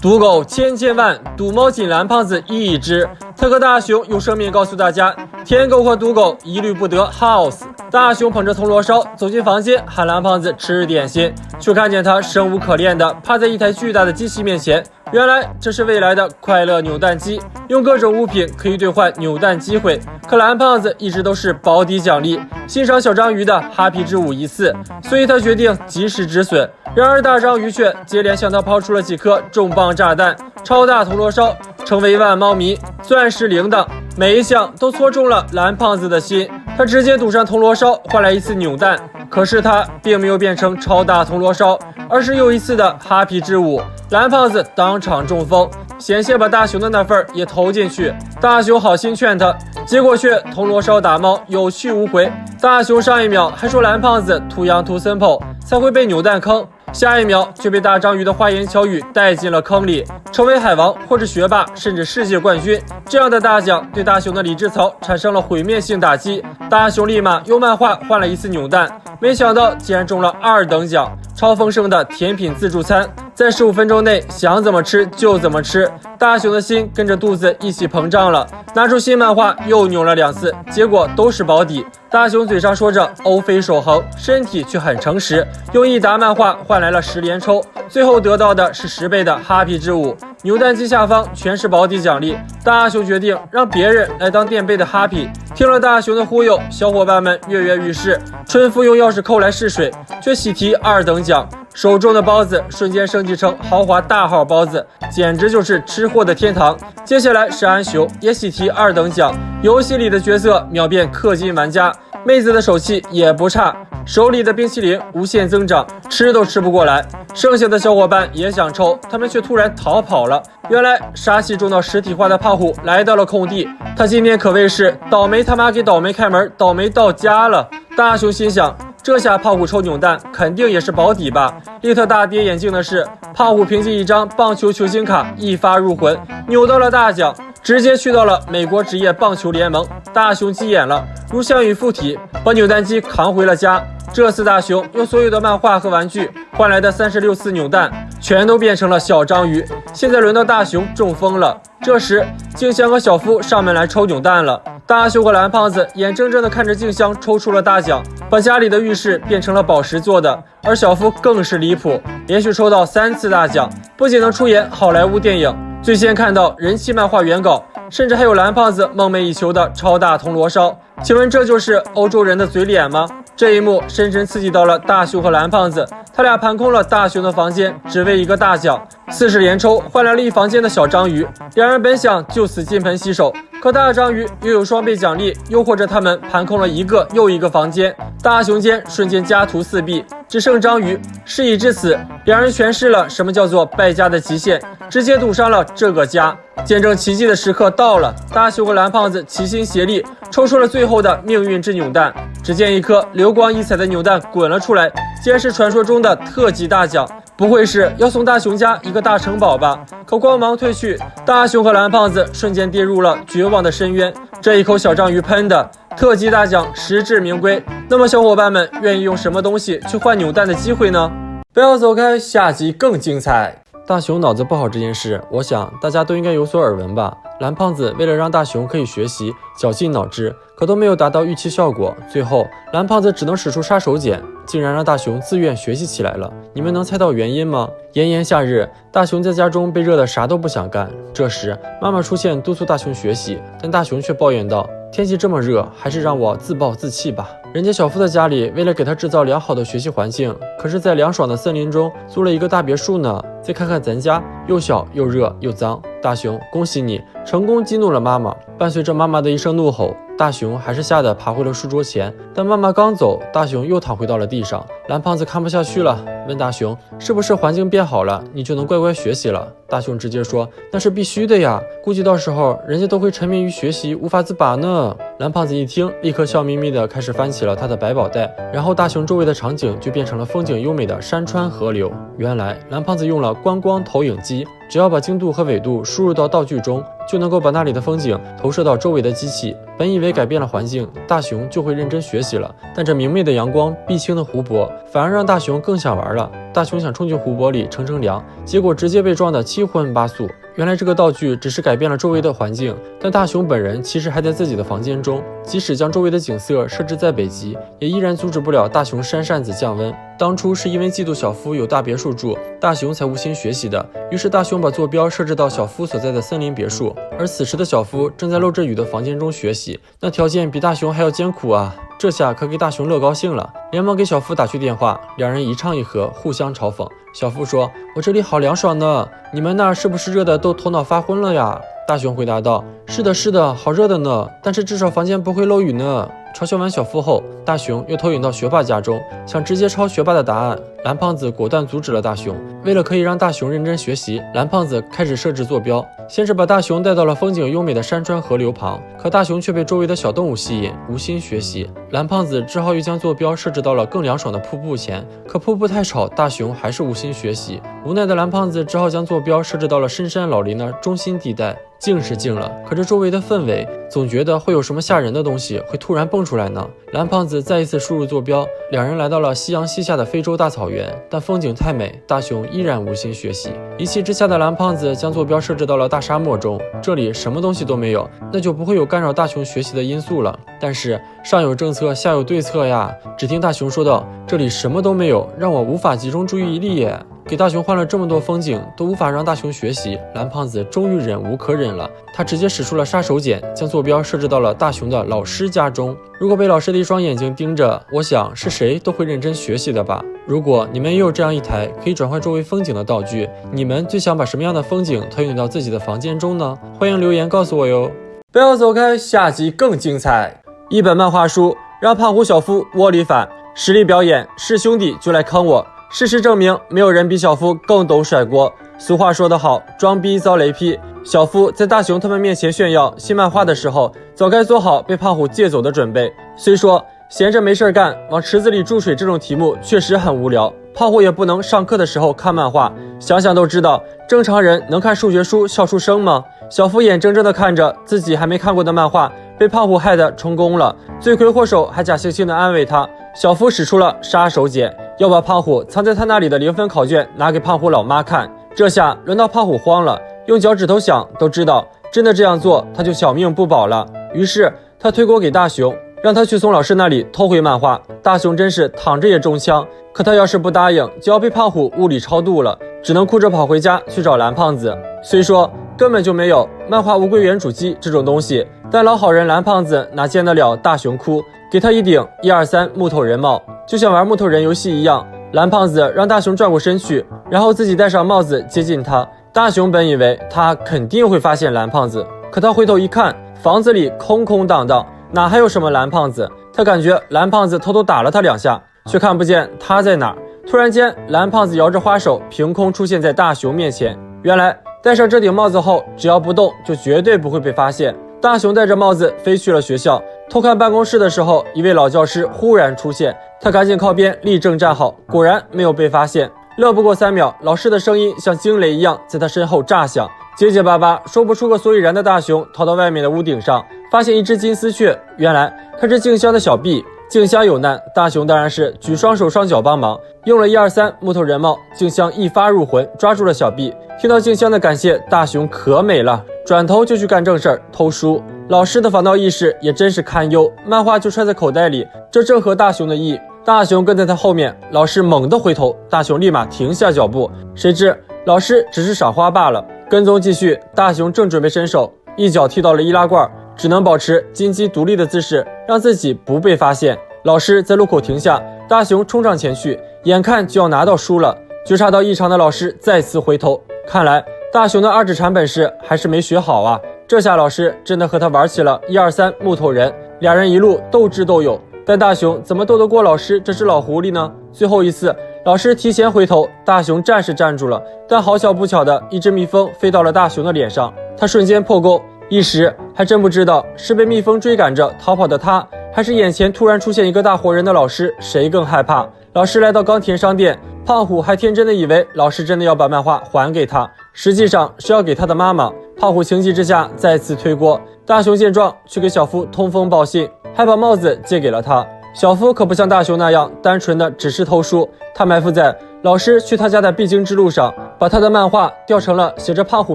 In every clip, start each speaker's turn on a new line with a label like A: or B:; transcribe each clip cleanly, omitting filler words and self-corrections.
A: 赌狗千千万，赌猫仅蓝胖子一只。特克大熊用生命告诉大家，舔狗和赌狗一律不得 house。大熊捧着铜锣烧走进房间，喊蓝胖子吃点心，却看见他生无可恋的趴在一台巨大的机器面前。原来这是未来的快乐扭蛋机，用各种物品可以兑换扭蛋机会。可蓝胖子一直都是保底奖励，欣赏小章鱼的哈皮之舞一次，所以他决定及时止损。然而大章鱼却接连向他抛出了几颗重磅炸弹，超大铜锣烧、成为万猫迷、钻石铃铛，每一项都戳中了蓝胖子的心。他直接赌上铜锣烧换来一次扭蛋，可是他并没有变成超大铜锣烧，而是又一次的哈皮之舞。蓝胖子当场中风，险些把大熊的那份也投进去。大熊好心劝他，结果却铜锣烧打猫，有去无回。大熊上一秒还说蓝胖子too young too simple才会被扭蛋坑，下一秒却被大章鱼的花言巧语带进了坑里，成为海王或者学霸，甚至世界冠军。这样的大奖对大熊的理智槽产生了毁灭性打击。大熊立马用漫画换了一次扭蛋，没想到竟然中了2等奖，超丰盛的甜品自助餐，在15分钟内想怎么吃就怎么吃。大熊的心跟着肚子一起膨胀了，拿出新漫画又扭了2次，结果都是保底。大熊嘴上说着欧菲守恒，身体却很诚实，用1沓漫画换来了10连抽，最后得到的是10倍的哈皮之舞。扭蛋机下方全是保底奖励，大熊决定让别人来当垫背的哈皮。听了大熊的忽悠，小伙伴们跃跃欲试。春夫用钥匙扣来试水，却喜提2等奖，手中的包子瞬间升级成豪华大号包子，简直就是吃货的天堂。接下来是安熊，也喜提2等奖，游戏里的角色秒变氪金玩家。妹子的手气也不差，手里的冰淇淋无限增长，吃都吃不过来。剩下的小伙伴也想抽，他们却突然逃跑了。原来杀气中到实体化的胖虎来到了空地，他今天可谓是倒霉他妈给倒霉开门，倒霉到家了。大熊心想，这下胖虎抽扭蛋肯定也是保底吧。令他大跌眼镜的是，胖虎凭借一张棒球球星卡一发入魂，扭到了大奖，直接去到了美国职业棒球联盟。大熊急眼了，如项羽附体，把扭蛋机扛回了家。这次大熊用所有的漫画和玩具换来的36次扭蛋全都变成了小章鱼。现在轮到大熊中风了。这时静香和小夫上门来抽扭蛋了，大熊和蓝胖子眼睁睁地看着静香抽出了大奖，把家里的浴室变成了宝石做的，而小夫更是离谱，连续抽到3次大奖，不仅能出演好莱坞电影，最先看到人气漫画原稿，甚至还有蓝胖子梦寐以求的超大铜锣烧。请问这就是欧洲人的嘴脸吗？这一幕深深刺激到了大熊和蓝胖子，他俩盘空了大熊的房间，只为一个大奖，40连抽换来了一房间的小章鱼。两人本想就此金盆洗手，可大章鱼又有双倍奖励，诱惑着他们盘空了一个又一个房间。大熊间瞬间家徒4壁，只剩章鱼。事已至此，两人诠释了什么叫做败家的极限，直接赌上了这个家。见证奇迹的时刻到了，大熊和蓝胖子齐心协力，抽出了最后的命运之扭蛋。只见一颗流光溢彩的扭蛋滚了出来，竟然是传说中的特级大奖。不会是要送大熊家一个大城堡吧？可光芒褪去，大熊和蓝胖子瞬间跌入了绝望的深渊。这一口小章鱼喷的特级大奖实至名归。那么小伙伴们愿意用什么东西去换扭蛋的机会呢？不要走开，下集更精彩。大熊脑子不好这件事，我想大家都应该有所耳闻吧。蓝胖子为了让大熊可以学习，绞尽脑汁，可都没有达到预期效果。最后蓝胖子只能使出杀手锏，竟然让大熊自愿学习起来了。你们能猜到原因吗？炎炎夏日，大熊在家中被热得啥都不想干。这时妈妈出现督促大熊学习，但大熊却抱怨道，天气这么热，还是让我自暴自弃吧。人家小夫的家里为了给他制造良好的学习环境，可是在凉爽的森林中租了一个大别墅呢。再看看咱家，又小又热又脏。大熊，恭喜你成功激怒了妈妈。伴随着妈妈的一声怒吼，大熊还是吓得爬回了书桌前。但妈妈刚走，大熊又躺回到了地上。蓝胖子看不下去了，问大熊，是不是环境变好了，你就能乖乖学习了？大熊直接说，那是必须的呀，估计到时候人家都会沉迷于学习，无法自拔呢。蓝胖子一听，立刻笑眯眯的开始翻起了他的百宝袋，然后大熊周围的场景就变成了风景优美的山川河流。原来蓝胖子用了观光投影机，只要把精度和纬度输入到道具中，就能够把那里的风景投射到周围的机器。本以为改变了环境，大熊就会认真学习了，但这明媚的阳光、碧青的湖泊反而让大雄更想玩了。大雄想冲进湖泊里乘凉，结果直接被撞得七荤八素。原来这个道具只是改变了周围的环境，但大雄本人其实还在自己的房间中，即使将周围的景色设置在北极，也依然阻止不了大雄扇扇子降温。当初是因为嫉妒小夫有大别墅住，大雄才无心学习的。于是大雄把坐标设置到小夫所在的森林别墅，而此时的小夫正在漏着雨的房间中学习，那条件比大雄还要艰苦啊！这下可给大雄乐高兴了，连忙给小夫打去电话，两人一唱一和，互相嘲讽。小夫说：“我这里好凉爽呢，你们那儿是不是热的都头脑发昏了呀？”大雄回答道：“是的，是的，好热的呢，但是至少房间不会漏雨呢。”嘲笑完小夫后，大雄又投影到学霸家中，想直接抄学霸的答案。蓝胖子果断阻止了大雄。为了可以让大雄认真学习，蓝胖子开始设置坐标，先是把大雄带到了风景优美的山川河流旁，可大雄却被周围的小动物吸引，无心学习。蓝胖子只好又将坐标设置到了更凉爽的瀑布前，可瀑布太吵，大雄还是无心学习。无奈的蓝胖子只好将坐标设置到了深山老林的中心地带。静是静了，可这周围的氛围总觉得会有什么吓人的东西会突然蹦出来呢。蓝胖子再一次输入坐标，两人来到了夕阳西下的非洲大草原，但风景太美，大雄依然无心学习。一气之下的蓝胖子将坐标设置到了大沙漠中，这里什么东西都没有，那就不会有干扰大雄学习的因素了。但是上有政策，下有对策呀。只听大雄说道：“这里什么都没有，让我无法集中注意力耶。”给大雄换了这么多风景，都无法让大雄学习，蓝胖子终于忍无可忍了，他直接使出了杀手锏，将坐标设置到了大雄的老师家中。如果被老师的一双眼睛盯着，我想是谁都会认真学习的吧。如果你们也有这样一台可以转换周围风景的道具，你们最想把什么样的风景投影到自己的房间中呢？欢迎留言告诉我哟。不要走开，下集更精彩。一本漫画书让胖虎小夫窝里反，实力表演是兄弟就来坑我。事实证明，没有人比小夫更懂甩锅。俗话说得好，装逼遭雷劈。小夫在大雄他们面前炫耀新漫画的时候，早该做好被胖虎借走的准备。虽说闲着没事干，往池子里注水这种题目确实很无聊，胖虎也不能上课的时候看漫画。想想都知道，正常人能看数学书笑出声吗？小夫眼睁睁地看着自己还没看过的漫画被胖虎害得成功了，罪魁祸首还假惺惺地安慰他。小夫使出了杀手锏，要把胖虎藏在他那里的0分考卷拿给胖虎老妈看。这下轮到胖虎慌了，用脚趾头想都知道，真的这样做他就小命不保了。于是他推锅给大雄，让他去从老师那里偷回漫画。大雄真是躺着也中枪，可他要是不答应，就要被胖虎物理超度了，只能哭着跑回家去找蓝胖子。虽说根本就没有漫画物归原主机这种东西，但老好人蓝胖子哪见得了大雄哭，给他一顶123木头人帽，就像玩木头人游戏一样。蓝胖子让大雄转过身去，然后自己戴上帽子接近他。大雄本以为他肯定会发现蓝胖子，可他回头一看，房子里空空荡荡，哪还有什么蓝胖子？他感觉蓝胖子偷偷打了他2下，却看不见他在哪儿。突然间，蓝胖子摇着花手凭空出现在大雄面前。原来戴上这顶帽子后，只要不动就绝对不会被发现。大雄戴着帽子飞去了学校，偷看办公室的时候，一位老教师忽然出现，他赶紧靠边立正站好，果然没有被发现。乐不过3秒，老师的声音像惊雷一样在他身后炸响。结结巴巴说不出个所以然的大雄逃到外面的屋顶上，发现一只金丝雀，原来它是静香的小婢。静香有难，大雄当然是举双手双脚帮忙，用了123木头人帽，静香一发入魂，抓住了小婢。听到静香的感谢，大雄可美了，转头就去干正事儿，偷书。老师的防盗意识也真是堪忧，漫画就揣在口袋里，这正合大雄的意。大雄跟在他后面，老师猛地回头，大雄立马停下脚步，谁知老师只是赏花罢了。跟踪继续，大雄正准备伸手，一脚踢到了易拉罐，只能保持金鸡独立的姿势，让自己不被发现。老师在路口停下，大雄冲上前去，眼看就要拿到书了。觉察到异常的老师再次回头，看来大雄的2指禅本事还是没学好啊。这下老师真的和他玩起了123木头人，俩人一路斗智斗勇。但大雄怎么斗得过老师这只老狐狸呢？最后一次，老师提前回头，大雄站是站住了，但好巧不巧的一只蜜蜂飞到了大雄的脸上，他瞬间破功，一时还真不知道是被蜜蜂追赶着逃跑的他，还是眼前突然出现一个大活人的老师，谁更害怕。老师来到冈田商店，胖虎还天真的以为老师真的要把漫画还给他，实际上是要给他的妈妈。胖虎情急之下再次推锅，大雄见状去给小夫通风报信，还把帽子借给了他。小夫可不像大雄那样单纯的只是偷书，他埋伏在老师去他家的必经之路上，把他的漫画调成了写着胖虎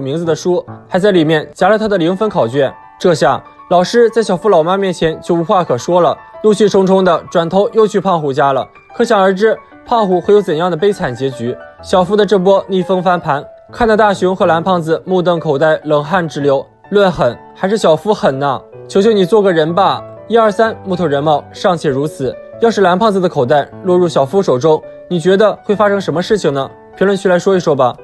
A: 名字的书，还在里面夹了他的0分考卷。这下老师在小夫老妈面前就无话可说了，怒气冲冲的转头又去胖虎家了。可想而知胖虎会有怎样的悲惨结局。小夫的这波逆风翻盘，看得大雄和蓝胖子目瞪口呆，冷汗直流。论狠，还是小夫狠呢？求求你做个人吧！1、2、3，木头人帽尚且如此，要是蓝胖子的口袋落入小夫手中，你觉得会发生什么事情呢？评论区来说一说吧。